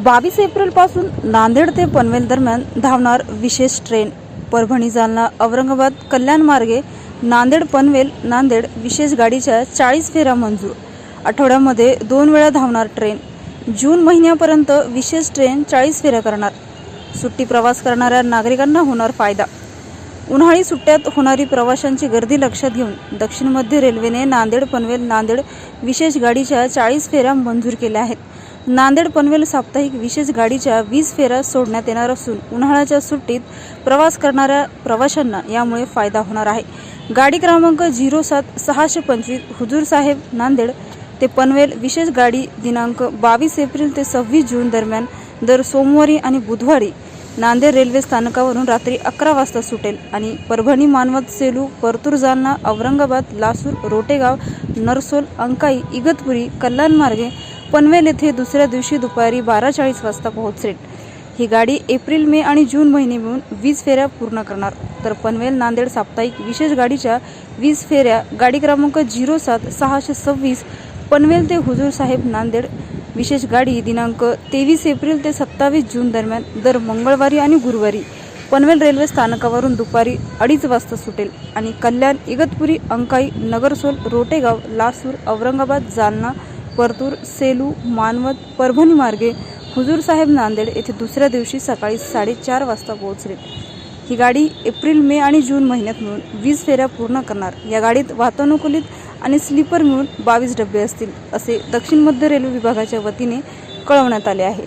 22 एप्रिलपासून नांदेड ते पनवेल दरम्यान धावणार विशेष ट्रेन। परभणी जालना औरंगाबाद कल्याण मार्गे नांदेड पनवेल नांदेड विशेष गाडीच्या 40 फेऱ्या मंजूर। आठवड्यामध्ये 2 वेळा धावणार ट्रेन। जून महिन्यापर्यंत विशेष ट्रेन 40 फेऱ्या करणार। सुट्टी प्रवास करणाऱ्या नागरिकांना होणार फायदा। उन्हाळी सुट्ट्यात होणारी प्रवाशांची गर्दी लक्षात घेऊन दक्षिण मध्य रेल्वेने नांदेड पनवेल नांदेड विशेष गाडीच्या 40 फेऱ्या मंजूर केल्या आहेत। नांदेड पनवेल साप्ताहिक विशेष गाडीच्या 20 फेऱ्या सोडण्यात येणार असून उन्हाळ्याच्या सुट्टीत प्रवास करणाऱ्या प्रवाशांना यामुळे फायदा होणार आहे। गाडी क्रमांक 07-625 हुजूर साहेब नांदेड ते पनवेल विशेष गाडी दिनांक 22 एप्रिल ते 26 जून दरम्यान दर सोमवारी आणि बुधवारी नांदेड रेल्वे स्थानकावरून रात्री 11 वाजता सुटेल आणि परभणी मानवत सेलू परतूर जालना औरंगाबाद लासूर रोटेगाव नरसोल अंकाई इगतपुरी कल्याण मार्गे पनवेल येथे दुसऱ्या दिवशी दुपारी 12:40 वाजता पोहोचेल। ही गाडी एप्रिल मे आणि जून महिने मिळून 20 फेऱ्या पूर्ण करणार। तर पनवेल नांदेड साप्ताहिक विशेष गाडीच्या 20 फेऱ्या गाडी क्रमांक 07-626 पनवेल ते हुजूर साहेब नांदेड विशेष गाडी दिनांक 23 एप्रिल ते 27 जून दरम्यान दर मंगळवारी आणि गुरुवारी पनवेल रेल्वे स्थानकावरून दुपारी 2:30 वाजता सुटेल आणि कल्याण इगतपुरी अंकाई नगरसोल रोटेगाव लासूर औरंगाबाद जालना परतूर सेलू मानवत परभणी मार्गे हुजूर साहेब नांदेड येथे दुसऱ्या दिवशी सकाळी 4:30 वाजता पोहोचेल। ही गाडी एप्रिल मे आणि जून महिन्यात मिळून 20 फेऱ्या पूर्ण करणार। या गाडीत वातानुकूलित आणि स्लीपर मिळून 22 डबे असतील असे दक्षिण मध्य रेल्वे विभागाच्या वतीने कळवण्यात आले आहे।